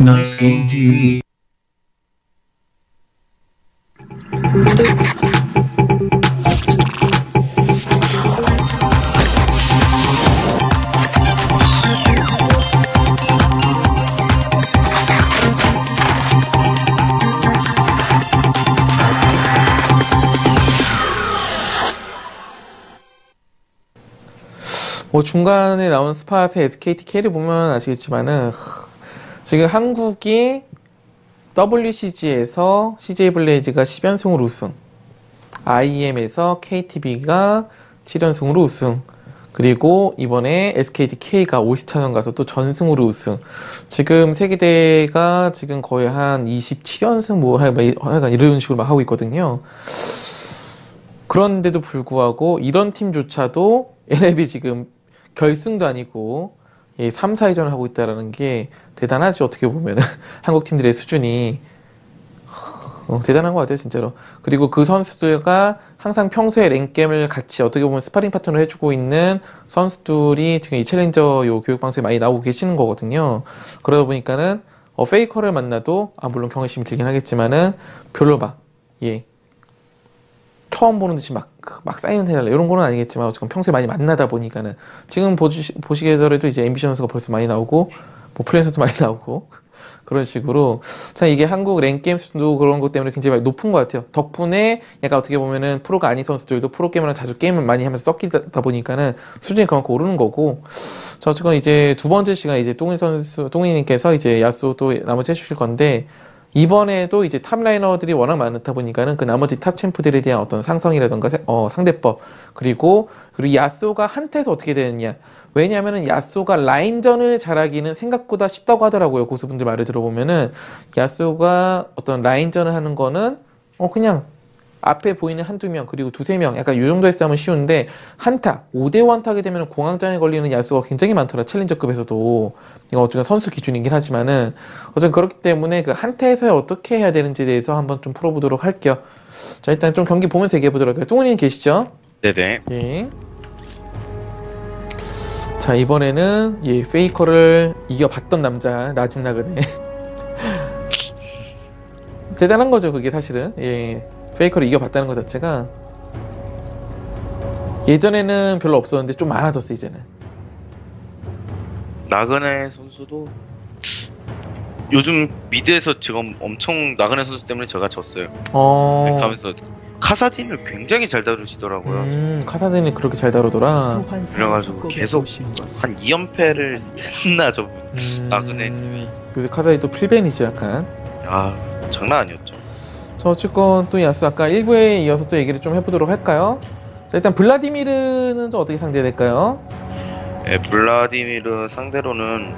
Nice game TV. 뭐 중간에 나온 스팟의 SKT K를 보면 아시겠지만은 지금 한국이 WCG에서 CJ 블레이즈가 10연승으로 우승, IEM에서 KTB가 7연승으로 우승, 그리고 이번에 SKT K가 50차전 가서 또 전승으로 우승. 지금 세계대회가 지금 거의 한 27연승 뭐 하여간 이런 식으로 막 하고 있거든요. 그런데도 불구하고 이런 팀조차도 LAB 지금 결승도 아니고 3, 4위전을 하고 있다는 게 대단하지. 어떻게 보면 한국 팀들의 수준이 대단한 것 같아요 진짜로. 그리고 그 선수들과 항상 평소에 랭겜을 같이 어떻게 보면 스파링 파트너를 해주고 있는 선수들이 지금 이 챌린저 요 교육방송에 많이 나오고 계시는 거거든요. 그러다 보니까는 페이커를 만나도 물론 경외심이 들긴 하겠지만은 별로 처음 보는 듯이 막 사인 해달라 이런 거는 아니겠지만 어쨌든 평소에 많이 만나다 보니까는 지금 보시게 되더라도 이제 MBC 선수가 벌써 많이 나오고 뭐 플레이선수도 많이 나오고 그런 식으로 참 이게 한국 랭게임 수준도 그런 것 때문에 굉장히 높은 것 같아요. 덕분에 약간 어떻게 보면은 프로가 아닌 선수들도 프로게이머랑 자주 게임을 많이 하면서 섞이다 보니까는 수준이 그만큼 오르는 거고. 자, 어쨌건 이제 두 번째 시간 이제 뚱이님께서 이제 야수 또 나머지 해주실 건데, 이번에도 이제 탑라이너들이 워낙 많다 보니까는 그 나머지 탑 챔프들에 대한 어떤 상성이라던가 상대법, 그리고 야쏘가 한타에서 어떻게 되느냐. 왜냐하면은 야쏘가 라인전을 잘하기는 생각보다 쉽다고 하더라고요. 고수분들 말을 들어보면은 야쏘가 어떤 라인전을 하는 거는 그냥 앞에 보이는 한두 명 그리고 두세 명 약간 이 정도의 싸움은 쉬운데, 한타 5대1 타게 되면 공황장애 걸리는 야수가 굉장히 많더라. 챌린저급에서도. 이거 어쨌든 선수 기준이긴 하지만은 어쨌든 그렇기 때문에 그 한타에서 어떻게 해야 되는지에 대해서 한번 좀 풀어보도록 할게요. 자, 일단 좀 경기 보면서 얘기해보도록 할게요. 뚱우님 계시죠? 네네. 예. 자, 이번에는 페이커를 이겨봤던 남자 나진나그네. 대단한 거죠 그게 사실은. 페이커를 이겨봤다는 것 자체가. 예전에는 별로 없었는데 좀 많아졌어 이제는. 나그네 선수도 요즘 미드에서 지금 엄청 나그네 선수 때문에 제가 졌어요. 하면서 카사딘을 굉장히 잘 다루시더라고요. 카사딘이 그렇게 잘 다루더라. 그래가지고 계속 한 2연패를 했나 저분. 나그네. 요새 카사딘 또 필벤이지 약간. 야, 장난 아니었죠. 자, 어쨌건 또 야수 아까 1부에 이어서 또 얘기를 좀 해보도록 할까요? 자, 일단 블라디미르는 좀 어떻게 상대해야 될까요? 네, 블라디미르 상대로는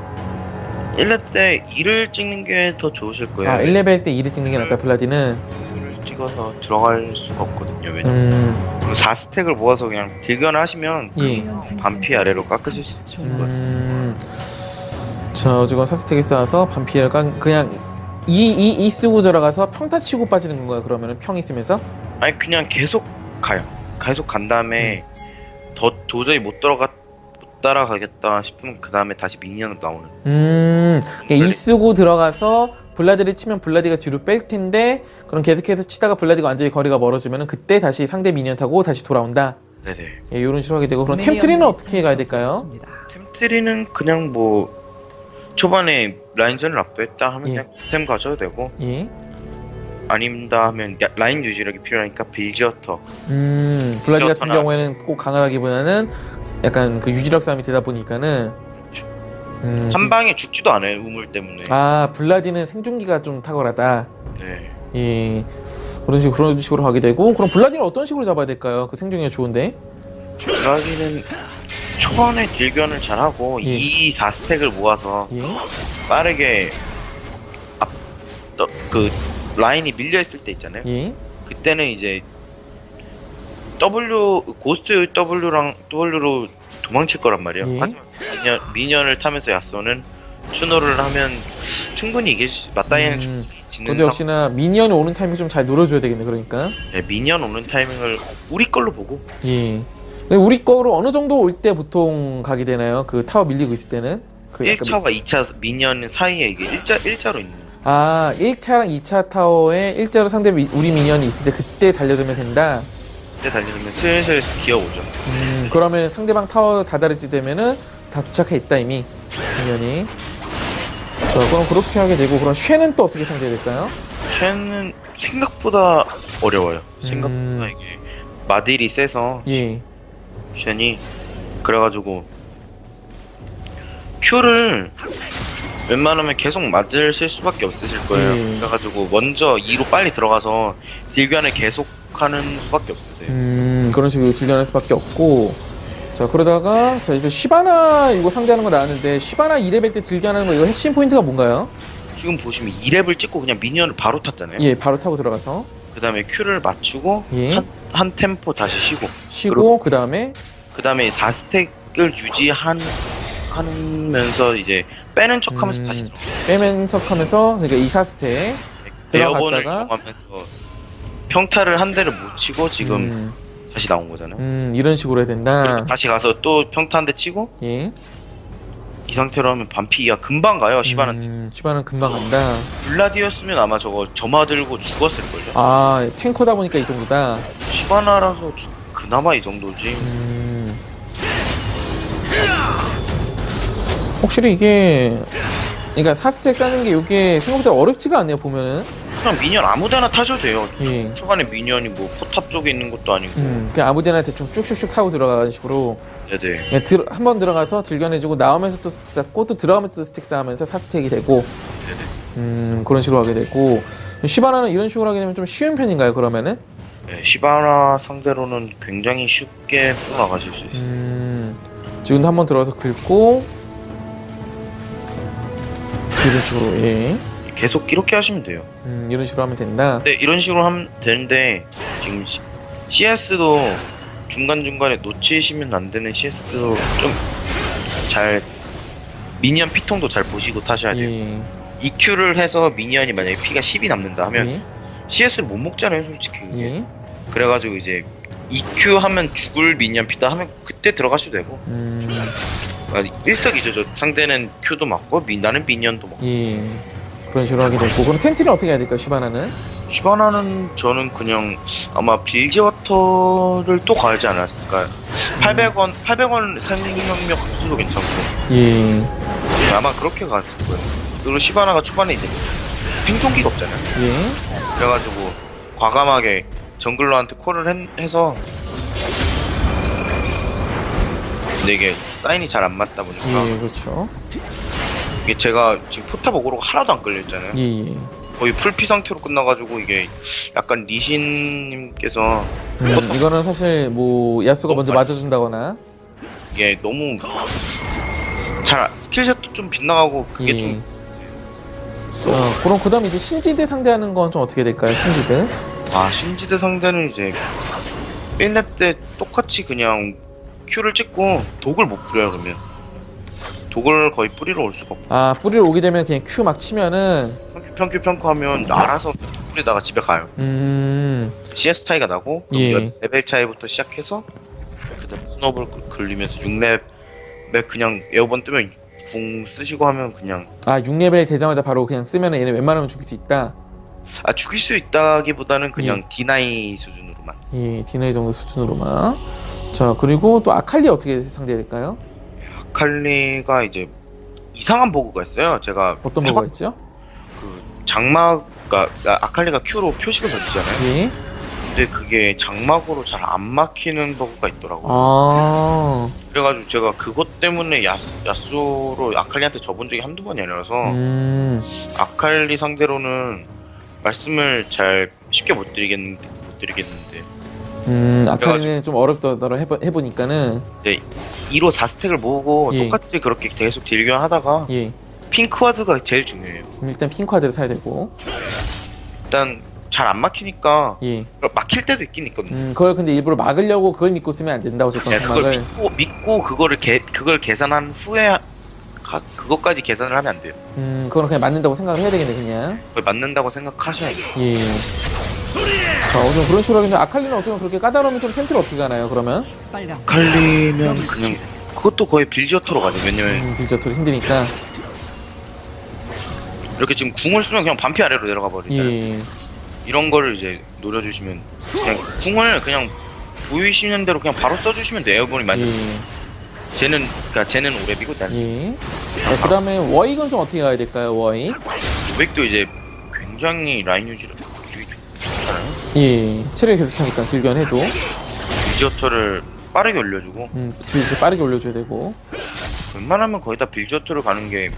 1렙 때 2를 찍는 게 더 좋으실 거예요. 1레벨 때 2를 찍는 게 낫다. 블라디는 2를 찍어서 들어갈 수가 없거든요. 왜냐면 4스택을 모아서 그냥 딜견을 하시면 반피 아래로 깎으실 수 있을 것 같습니다. 자, 어쨌건 4스택을 쌓아서 반피를 그냥 이 쓰고 들어가서 평타 치고 빠지는 건가요? 그러면은 평 있으면서? 아니 그냥 계속 가요. 계속 간 다음에 도저히 못 따라가겠다 싶으면 그 다음에 다시 미니언으로 나오는. 이 쓰고 들어가서 블라디를 치면 블라디가 뒤로 뺄 텐데, 그럼 계속해서 치다가 블라디가 완전히 거리가 멀어지면은 그때 다시 상대 미니언 타고 다시 돌아온다. 네네. 이런 식으로 하게 되고. 그럼 템트리는 어떻게 가야 될까요? 템트리는 그냥 뭐 초반에 라인전을 압도했다 하면 그냥 템 가져도 되고, 아닙니다 하면 라인 유지력이 필요하니까 빌지어터. 블라디 같은 경우에는 꼭 강하다기보다는 약간 그 유지력 싸움이 되다 보니까는 한 방에 죽지도 않아요, 우물 때문에. 블라디는 생존기가 좀 탁월하다. 네. 그런 식으로 하게 되고. 그럼 블라디는 어떤 식으로 잡아야 될까요? 그 생존기가 좋은데. 블라디는 초반에 딜견을 잘하고 2, 4스택을 모아서 빠르게 그 라인이 밀려있을 때 있잖아요. 그때는 이제 고스트 W로 도망칠 거란 말이에요. 하지만 미니언을 타면서 야쏘는 추노를 하면 충분히 맞다이는 충분히 지는. 근데 역시나 미니언이 오는 타이밍 좀 잘 노려줘야 되겠네. 그러니까 미니언 오는 타이밍을 우리 걸로 보고. 우리 거로 어느 정도 올 때 보통 가게 되나요? 그 타워 밀리고 있을 때는 그 1차와 2차 미니언 사이에 이게 일자로 있는. 아, 1차랑 2차 타워에 일자로 상대 우리 미니언이 있을 때 그때 달려들면 된다. 그때 달려들면 슬슬 기어오죠. 그러면 상대방 타워 다다르지 되면은 다 도착해 있다 이미 미니언이. 자, 그럼 그렇게 하게 되고, 그럼 쉐는 또 어떻게 상대해야 될까요? 쉐는 생각보다 어려워요. 생각보다 이게 마딜이 세서 예. 쉔이 그래가지고 Q를 웬만하면 계속 맞을 수밖에 없으실 거예요. 그래가지고 먼저 2로 빨리 들어가서 딜견을 계속하는 수밖에 없으세요. 그런 식으로 딜견할 수밖에 없고. 자, 그러다가 자 이제 시바나 이거 상대하는 거 나왔는데, 시바나 2레벨 때 딜견하는 거 이거 핵심 포인트가 뭔가요? 지금 보시면 2렙을 찍고 그냥 미니언을 바로 탔잖아요. 예, 바로 타고 들어가서 그 다음에 Q를 맞추고 예. 한 템포 다시 쉬고 그 다음에 4스택을 하면서 이제 빼는 척하면서 다시 들어가요. 빼면서 하면서, 그러니까 2, 4스택 에어본을 들어갔다가 이용하면서 평타를 한 대를 못 치고 지금 다시 나온 거잖아요. 이런 식으로 해야 된다. 그리고 다시 가서 또 평타 한 대 치고 예. 이 상태로 하면 반피야 금방 가요. 시바나한테. 시바는 금방 간다. 블라디였으면 아마 저거 점화 들고 죽었을걸요. 아, 탱커다 보니까 이 정도다. 시바나라서 그나마 이 정도지. 확실히 이게, 그러니까 4스택 까는 게 이게 생각보다 어렵지가 않네요, 보면은. 그냥 미니언 아무데나 타셔도 돼요. 예. 초반에 미니언이 뭐 포탑 쪽에 있는 것도 아니고. 그냥 아무데나 대충 쭉쭉쭉 타고 들어가는 식으로. 네네. 한 번 들어가서 딜견해주고 나오면서 또 스택 쌓고, 또 들어가면서 또 스택 쌓으면서 4스택이 되고. 네네. 그런 식으로 하게 되고. 시바나는 이런 식으로 하게 되면 좀 쉬운 편인가요, 그러면은? 네, 시바나 상대로는 굉장히 쉽게 풀어나가실 수 있어요. 지금도 한 번 들어가서 긁고. 이런 식으로, 예. 계속 이렇게 하시면 돼요. 이런 식으로 하면 된다. 네, 이런 식으로 하면 되는데 지금 CS도 중간중간에 놓치시면 안 되는 CS도 좀 잘 미니언 피통도 잘 보시고 타셔야 돼요. 예. EQ를 해서 미니언이 만약에 피가 10이 남는다 하면 예. CS를 못 먹잖아요, 솔직히. 예. 그래가지고 이제 EQ 하면 죽을 미니언 피다 하면 그때 들어가셔도 되고. 일석이조죠. 상대는 Q도 맞고 나는 미니언도 먹고. 예. 그런 식으로 하게 되고. 그럼 텐트는 어떻게 해야 될까요, 시바나는? 시바나는 저는 그냥 아마 빌지워터를 또 가지 않았을까요? 800원 생명력 흡수도 괜찮고. 예. 아마 그렇게 갔을 거예요. 그리고 시바나가 초반에 이제 생존기가 없잖아요. 예. 그래가지고 과감하게 정글러한테 콜을 해서 근데 이게 사인이 잘 안 맞다 보니까 예, 그렇죠. 이게 제가 지금 포탑 어그로가 하나도 안 끌려있잖아요. 예. 거의 풀피 상태로 끝나가지고 이게 약간 리신님께서 이거는 사실 뭐 야수가 먼저 맞아준다거나 이게 너무 잘 스킬샷도 좀 빗나가고 그게 예. 좀 그럼 그 다음 이제 신지드 상대하는 건 좀 어떻게 될까요, 신지드? 아, 신지드 상대는 이제 1렙 때 똑같이 그냥 Q를 찍고 독을 못 뿌려요. 그러면 독을 거의 뿌리러 올 수가 없고. 아, 뿌리러 오게 되면 그냥 Q 막 치면은 평큐 하면 알아서 독 뿌리다가 집에 가요. CS 차이가 나고 예. 레벨 차이부터 시작해서 그다음 스노볼 걸리면서 6렙에 그냥 에어본 뜨면 궁 쓰시고 하면 그냥 6레벨 되자마자 바로 그냥 쓰면은 얘네 웬만하면 죽일 수 있다. 아, 죽일 수 있다기보다는 그냥 디나이 수준으로만. 예, 디나이 정도 수준으로만. 자, 그리고 또 아칼리 어떻게 상대해야 될까요? 아칼리가 이제 이상한 버그가 있어요. 제가 어떤 버그가 있죠? 그 장막가 아칼리가 Q로 표식을 던지잖아요. 예. 근데 그게 장막으로 잘 안 막히는 버그가 있더라고요. 아. 그래가지고 제가 그것 때문에 야수로 아칼리한테 져본 적이 한두 번이 아니라서 아칼리 상대로는 말씀을 잘 쉽게 못 드리겠는데 아칼리는 좀 어렵더라 해보니까는. 네, 2로 4스택을 모으고 예. 똑같이 그렇게 계속 딜견 하다가 예. 핑크와드가 제일 중요해요. 일단 핑크카드를 사야 되고. 일단 잘 안 막히니까 예. 막힐 때도 있긴 있거든요. 그걸 근데 일부러 막으려고 그걸 믿고 쓰면 안 된다고 네, 했던 그걸 생각을. 믿고 그걸 계산한 후에 그것까지 계산을 하면 안 돼요. 그거는 그냥 맞는다고 생각을 해야 되겠네, 그냥. 그걸 맞는다고 생각하셔야 돼요. 예. 자, 좀 그런 식으로 하겠는데, 아칼리는 어떻게 그렇게 까다로우면 좀 텐트를 어떻게 가나요, 그러면? 아칼리면 그냥 그것도 거의 빌지어터로 가죠. 왜냐면 디저트로 힘드니까. 이렇게 지금 궁을 쓰면 그냥 반피 아래로 내려가 버리잖아요. 예. 이런 거를 이제 노려주시면 그냥 궁을 그냥 보이시는 대로 그냥 바로 써주시면 돼요. 에어본이 많이. 예. 쟤는 오랩이고 난 예. 자, 그 다음에 워익은 좀 어떻게 가야 될까요, 워익? 오백도 이제 굉장히 라인 유지를 되게 좋잖아요. 예. 체력이 계속 차니까 딜견해도. 빌지어터를 빠르게 올려주고 딜 빠르게 올려줘야 되고. 웬만하면 거의 다 빌지어터를 가는 게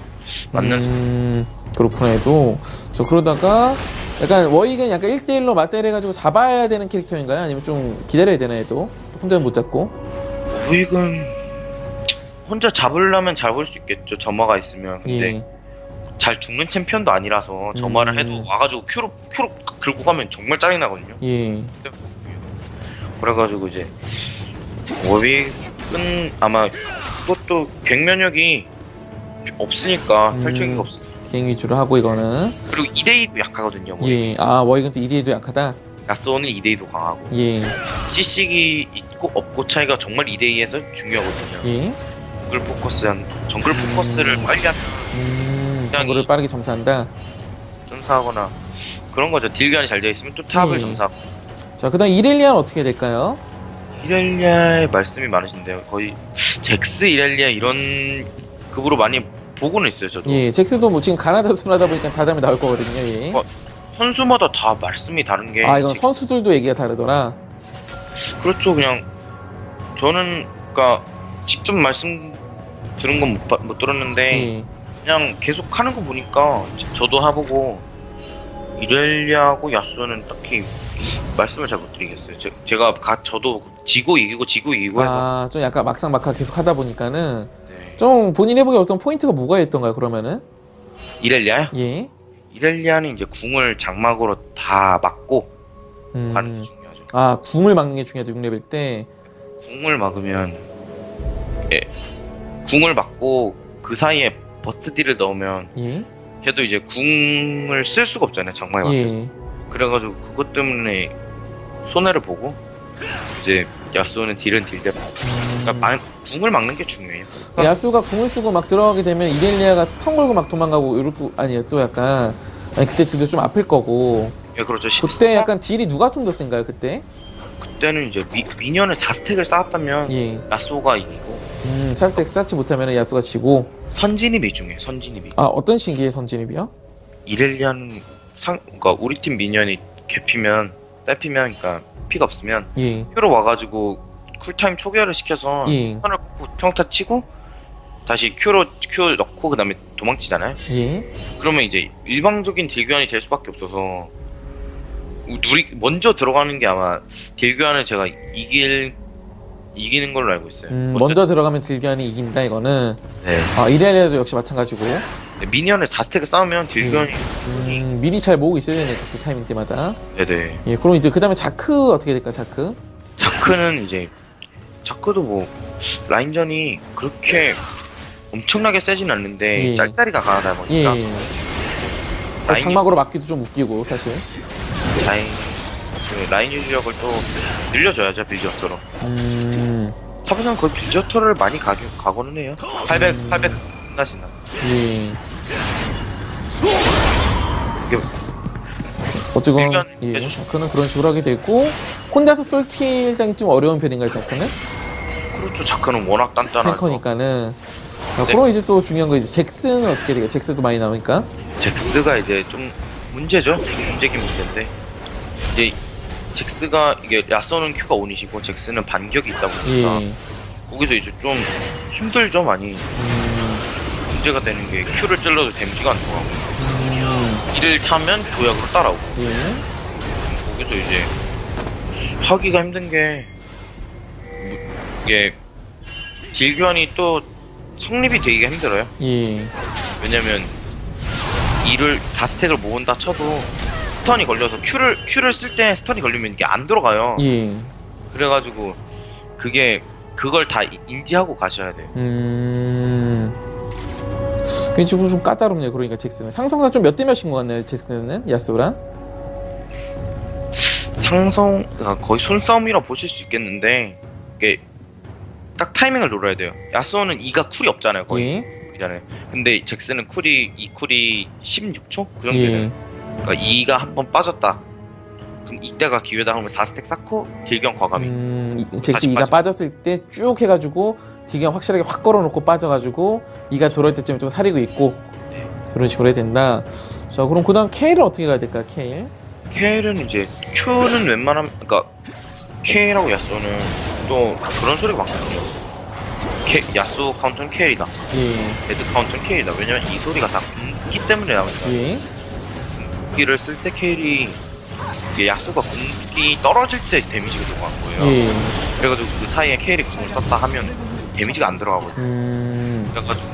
맞는. 그렇구나 해도. 저 그러다가 약간 워익은 약간 1대1로 맞대해가지고 잡아야 되는 캐릭터인가요? 아니면 좀 기다려야 되나 해도? 혼자는 못 잡고. 오백은 혼자 잡으려면 잡을 수 있겠죠. 점화가 있으면. 근데 예. 잘 죽는 챔피언도 아니라서 점화를 해도 와가지고 큐로 긁고 가면 정말 짜증나거든요. 예. 그래가지고 이제 워빅은 아마 그것도 갱면역이 없으니까 혈청기가 없으니까. 비행 위주로 하고 이거는. 그리고 2대2도 약하거든요. 워빅. 예. 아, 워익은 또 2대2도 약하다? 야스오는 2대2도 강하고 예. CC기 있고 없고 차이가 정말 2대2에서 중요하거든요. 예. 정글 포커스를 빨리 하면 정글을 빠르게 점사한다. 점사하거나 그런 거죠. 딜간이 잘 되어 있으면 또 탑을 예. 점사하고. 자, 그 다음 이렐리아는 어떻게 될까요? 이렐리아의 말씀이 많으신데요. 거의 잭스 이렐리아 이런 급으로 많이 보고는 있어요. 저도. 예. 잭스도 뭐 지금 가나다 순하다 보니까 다음에 나올 거거든요. 예. 선수마다 다 말씀이 다른 게. 아, 이건 선수들도 얘기가 다르더라. 그렇죠. 그냥 저는 그러니까 직접 말씀 들은 건 못 들었는데 예. 그냥 계속 하는 거 보니까 저도 해보고 이렐리아하고 야스오는 딱히 말씀을 잘 못 드리겠어요. 제가 저도 지고 이기고 해서. 아, 좀 약간 막상막하 계속 하다 보니까는 네. 좀 본인 해보기에 어떤 포인트가 뭐가 있던가요, 그러면은? 이렐리아요? 예. 이렐리아는 이제 궁을 장막으로 다 막고 가는 게 중요하죠. 아, 궁을 막는 게 중요하죠, 6레벨 때. 궁을 막으면 궁을 막고 그 사이에 버스트 딜을 넣으면 예. 걔도 이제 궁을 쓸 수가 없잖아요, 장막에 막혀서. 예. 그래가지고 그것 때문에 손해를 보고 이제 야스오는 딜은 딜대로. 그러니까 궁을 막는 게 중요해요. 야수가 궁을 쓰고 막 들어가게 되면 이렐리아가 스턴 걸고 막 도망가고 이러고. 아니요, 또 약간 그때 딜도 좀 아플 거고. 예, 그렇죠. 그때 약간 딜이 누가 좀 더 센가요, 그때? 그때는 이제 미니언을 4스택을 쌓았다면 예. 야스오가 이기고 사스텍 쌓지 못하면 야수가 지고. 선진입이 중요해요. 선진입이. 아, 어떤 시기에 선진입이요? 이렐리아는 그러니까 우리 팀 미니언이 딸피면 그러니까 피가 없으면 예. 큐로 와가지고 쿨타임 초기화를 시켜서 예. 스턴을 꽂고 평타 치고 다시 큐 넣고 그 다음에 도망치잖아요. 예. 그러면 이제 일방적인 딜교환이 될 수밖에 없어서 먼저 들어가는 게 아마 딜교환을 제가 이기는 걸로 알고 있어요. 먼저 들어가면 딜견이 이긴다, 이거는. 네. 아, 이렐리아도 역시 마찬가지고. 미니언을 4스택을 쌓으면 딜교환이 미리 잘 모으고 있어야 되네, 그 타이밍 때마다. 네네. 예, 그럼 이제 그 다음에 자크 어떻게 될까, 자크? 자크는 이제 자크도 뭐 라인전이 그렇게 엄청나게 세진 않는데 예. 짤다리가 강하다 예. 보니까 라인- 장막으로 막기도 좀 웃기고, 사실. 라인 유지력을 또 늘려줘야죠. 빌저터로. 음. 탑에서는 거의 빌저터를 많이 가고는 해요. 800 끝나신다. 예. 이게 어쨌건, 딜견 예, 해주죠. 자크는 그런 식으로 하게 되고, 혼자서 쏠킬 당이 좀 어려운 편인가요, 자크는? 그렇죠. 자크는 워낙 단단하고 탱커니까는. 자, 네. 그럼 이제 또 중요한 거 이제 잭스는 어떻게 될까요? 잭스도 많이 나오니까. 잭스가 이제 좀 문제죠. 문제긴 문제인데 이제 잭스가 이게 야쏘는 큐가 온이시고 잭스는 반격이 있다 보니까 예. 거기서 이제 좀 힘들죠 많이. 문제가 되는 게 큐를 찔러도 데미지가 안 들어가고 딜을 타면 도약으로 따라오고 예. 거기서 이제 하기가 힘든 게 이게 딜 교환이 또 성립이 되기가 힘들어요. 예. 왜냐면 4스택을 모은다 쳐도 스턴이 걸려서 큐를 쓸 때 스턴이 걸리면 이게 안 들어가요. 예. 그래가지고 그걸 다 인지하고 가셔야 돼요. 그게 지금 좀 까다롭네요. 그러니까 잭스는 상성사 좀 몇 대 몇인 것 같나요? 잭스는 야스오랑? 상성 거의 손싸움이라 보실 수 있겠는데 이게 딱 타이밍을 노려야 돼요. 야스오는 E가 쿨이 없잖아요. 거의. 예. 쿨이잖아요. 근데 잭스는 이 쿨이 16초? 그 정도 예. 되요. 그러니까 E가 한 번 빠졌다. 그럼 이때가 기회다 하면 4스택 쌓고 딜경 과감히. 잭스 다시 2가 빠져. 빠졌을 때 쭉 해가지고 딜경 확실하게 확 걸어놓고 빠져가지고 2가 들어올 때쯤 좀 사리고 있고 그런 식으로 해야 된다. 자, 그럼 그 다음 K를 어떻게 가야 될까요? K? K는 이제 Q는 웬만하면 그러니까 K라고 야스오는 또 그런 소리가 많거든요. 야스오 카운터는 K다. 예. 레드 카운터는 K다. 왜냐면 이 소리가 다 궁기 때문에 나오니까. 예. 궁기를 쓸 때 K이 야스오가 궁기 떨어질 때 데미지가 들어간 거예요. 예. 그래가지고 그 사이에 K를 궁을 썼다 하면 데미지가 안 들어가거든요. 그래가지고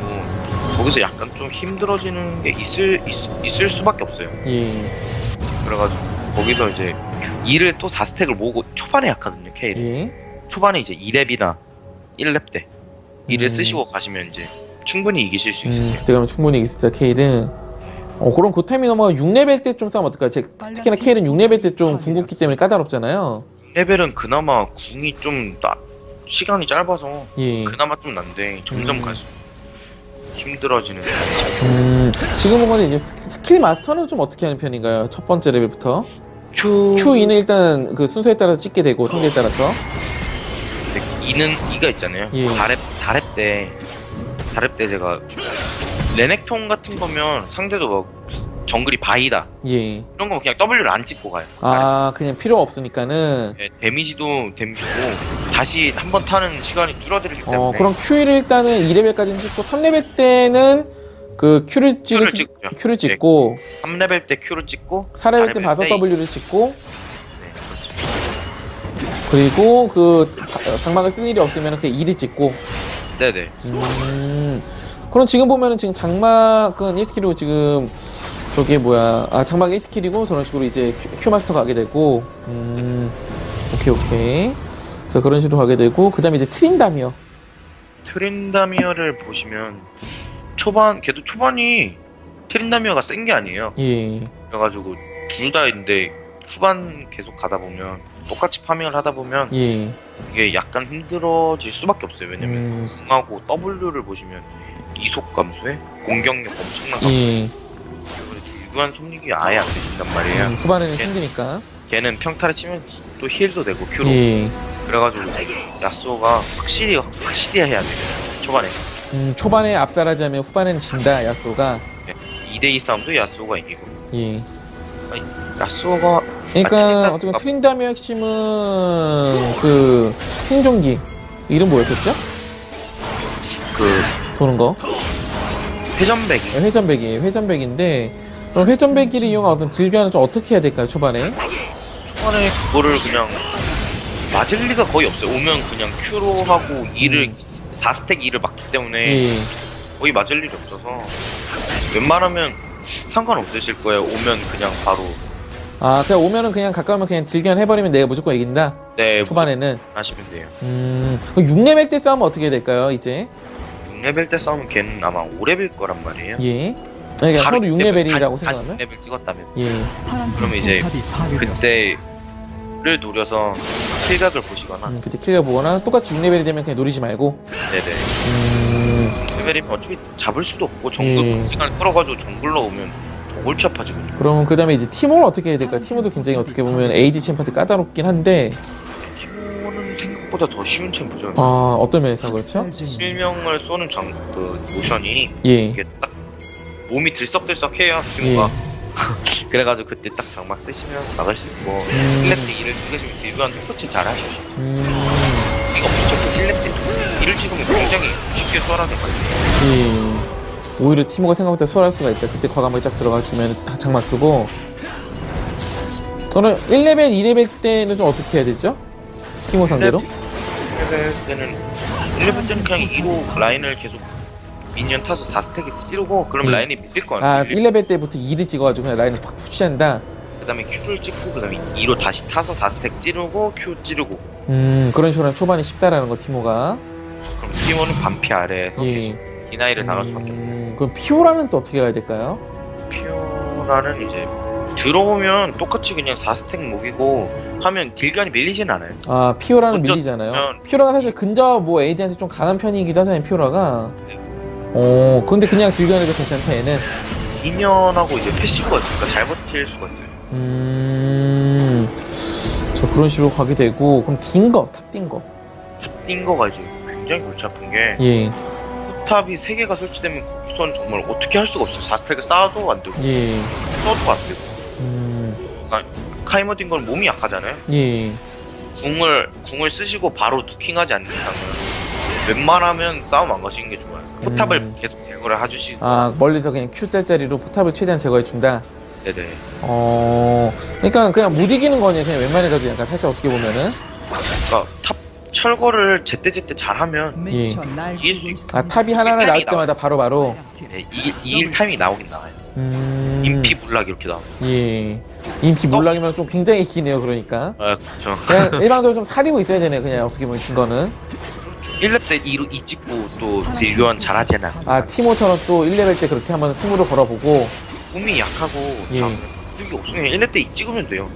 거기서 약간 좀 힘들어지는 게 있을 수밖에 없어요. 예. 그래가지고 거기서 이제 2를 또 4스택을 모으고 초반에 약하거든요. K를. 예. 초반에 이제 2렙이나 1렙 때 2를 쓰시고 가시면 이제 충분히 이기실 수 있어요. 그때 가면 충분히 이길 수 있다, K는. 그럼 그 타이밍 넘어가 6레벨 때 좀 싸우면 어떨까요? 특히나 K는 6레벨 때 좀 궁극기 때문에 까다롭잖아요. 레벨은 그나마 궁이 좀 시간이 짧아서 예. 그나마 좀 난데 점점 갈수록 힘들어지는. 지금은 근데 이제 스킬 마스터는 좀 어떻게 하는 편인가요? 첫 번째 레벨부터 Q2는 일단 그 순서에 따라서 찍게 되고 상대에 따라서 2가 있잖아요. 예. 4렙 때 제가 레넥톤 같은 거면 상대도 막 정글이 바이다 예. 이런 거면 그냥 W를 안 찍고 가요. 아, 그냥 필요 없으니까는. 네, 데미지고 다시 한 번 타는 시간이 줄어들기 때문에. 그럼 Q1을 일단은 2레벨까지는 찍고 3레벨 때는 그 Q를 찍고 3레벨 때 Q를 찍고 4레벨 때 바서 W를 찍고 그리고 그 장막을 쓸 일이 없으면 그 2를 찍고. 네네. 그럼 지금 보면은 지금 장막은 1스킬이고 지금 저게 뭐야, 장막이 1스킬이고 저런 식으로 이제 Q 마스터 가게 되고. 오케이. 그래서 그런 식으로 가게 되고, 그 다음에 이제 트린다미어를 보시면 걔도 초반이 트린다미어가 센 게 아니에요. 예. 그래가지고 둘 다인데 후반 계속 가다 보면 똑같이 파밍을 하다 보면 예. 이게 약간 힘들어질 수밖에 없어요. 왜냐면 궁하고 W를 보시면 이속 감소에 공격력 엄청난 감소. 예. 유한 속력이 아예 안 되신단 말이에요. 후반에는 힘드니까. 걔는 평타를 치면 또 힐도 되고 Q로. 예. 그래가지고 야스오가 확실히 해야 돼요. 초반에. 초반에 압살하자면 후반에는 진다, 야스오가. 2대2 싸움도 야스오가 이기고. 예. 야스오가 그러니까 어쨌든 트린다미어 핵심은 그 생존기 이름 뭐였었죠? 그 도는 거. 회전배기. 회전배기인데 그럼 회전배기를 이용한 어떤 딜교환은 좀 어떻게 해야 될까요? 초반에 그거를 그냥 맞을 리가 거의 없어요. 오면 그냥 Q로 하고 4스택 2를 막기 때문에 예. 거의 맞을 일이 없어서 웬만하면 상관없으실 거예요. 오면 그냥 바로. 그냥 오면은 그냥 가까우면 그냥 딜교환 해버리면 내가 무조건 이긴다. 네. 초반에는. 하시면 돼요. 6레벨 때 싸우면 어떻게 될까요? 이제 6레벨 때 싸우면 걔는 아마 5레벨 거란 말이에요. 예. 그러니까 서로 6레벨이라고 생각하면. 6레벨 찍었다면. 예. 그러면 이제 그때를 노려서 킬각을 보시거나. 그때 킬각 보거나 똑같이 6레벨이 되면 그냥 노리지 말고. 네네. 6레벨이면 어차피 잡을 수도 없고 정글 시간 끌어가지고 정글로 오면 더 골치 아파지거든요. 그러면 그 다음에 이제 티모는 어떻게 해야 될까? 티모도 굉장히 어떻게 보면 AD 챔프한테 까다롭긴 한데. 티모는 생각보다 더 쉬운 챔프죠. 어떤 면에서 그렇죠? 실명을 쏘는 모션이 예. 이게 딱 몸이 들썩들썩해요. 티모가. 그래가지고 그때 딱 장막 쓰시면 막을 수 있고 1렙 때 2를 찍으시면 딜교환 똑같이 잘 하셔요. 이거 엄청 1렙 때 2를 찍으면 굉장히 쉽게 수월하게 가요. 예. 오히려 티모가 생각보다 수월할 수가 있다. 그때 과감하게 딱 들어가 주면 다 장막 쓰고. 저는 1레벨, 2레벨 때는 좀 어떻게 해야 되죠? 티모 상대로? 1레벨 때는 그냥 2로 라인을 계속 미니언 타서 4스택에 찌르고 그럼 라인이 밀릴 거예요. 1레벨 때부터 2를 찍어가지고 그냥 라인을 팍 푸시한다. 그 다음에 Q를 찍고 그 다음에 2로 다시 타서 4스택 찌르고 Q 찌르고. 그런 식으로 하면 초반이 쉽다라는 거, 티모가. 그럼 티모는 반피 아래에서 예. 디나이를 당할 수밖에 없어요. 그럼 피오라는 또 어떻게 가야 될까요? 피오라는 이제 들어오면 똑같이 그냥 4스택 먹이고 하면 딜간이 밀리진 않아요. 아, 피오라는 먼저 밀리잖아요. 그러면- 피오라가 사실 근접 뭐 AD한테 좀 강한 편이기도 하잖아요, 피오라가. 네. 근데 그냥 딜간에도 괜찮다, 얘는. 2년하고 이제 패시브가 있으니까 잘 버틸 수가 있어요. 저 그런 식으로 가게 되고, 그럼 탑 뛴 거. 뛴 거가 이제 굉장히 골치 아픈 게 예, 포탑이 3개가 설치되면 거기서는 정말 어떻게 할 수가 없어요. 4스택을 쌓아도 안 되고 예, 써도 안 되고. 음, 카이머 뛴 건 몸이 약하잖아요. 예, 궁을 쓰시고 바로 누킹하지 않는 이상은 웬만하면 싸움 안 가시는 게 좋아요. 포탑을 계속 제거를 해주시고. 아, 멀리서 그냥 Q 짤짜리로 포탑을 최대한 제거해준다? 네네. 그러니까 그냥 못 이기는 거냐, 그냥 웬만해가지고 약간 살짝 어떻게 보면은. 그러니까 탑 철거를 제때제때 잘하면 예. 이길 수 있어. 아, 탑이 하나하나 나올 때마다 바로바로. 네, 이길 타이밍이 나오긴 나와요. 인피 물락 이렇게 나와요. 예. 인피 몰락이면 좀 굉장히 기네요, 그러니까. 아 그렇죠. 그냥 일방적으로 좀 사리고 있어야 되네, 그냥 어떻게 보면 진 거는. 1렙 때 2 찍고 또 딜교환 잘하잖아. 아, 티모처럼 또 1레벨 때 그렇게 한번 승부를 걸어보고. 몸이 약하고 예. 죽이 없으면 1렙 때 2 찍으면 돼요.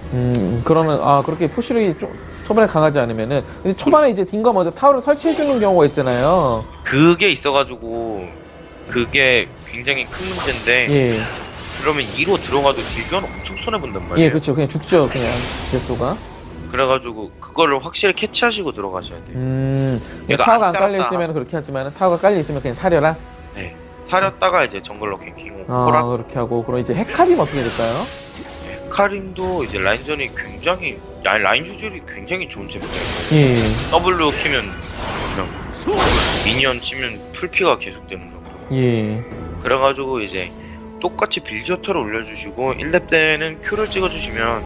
그러면, 그렇게 포시력이 좀 초반에 강하지 않으면은. 근데 초반에 이제 딘거 먼저 타워를 설치해주는 경우가 있잖아요. 그게 있어가지고 그게 굉장히 큰 문제인데 예. 그러면 2로 들어가도 딜교환 엄청 손해본단 말이에요. 예, 그쵸. 그냥 죽죠, 그냥. 개수가. 그래가지고 그거를 확실히 캐치하시고 들어가셔야 돼요. 얘가 타워가 안 안 깔려있으면 그렇게 하지만 타워가 깔려있으면 그냥 사려라? 네. 사렸다가 이제 정글로 갱킹 아, 호라 그렇게 하고. 그럼 이제 헤카림 어떻게 될까요? 카림도 이제 라인전이 굉장히 라인 조절이 굉장히 좋은 챔피언이에요. 예. W 키면 그냥 미니언 치면 풀피가 계속되는 정도. 예. 그래가지고 이제 똑같이 빌저터를 올려주시고 1렙 때는 Q를 찍어주시면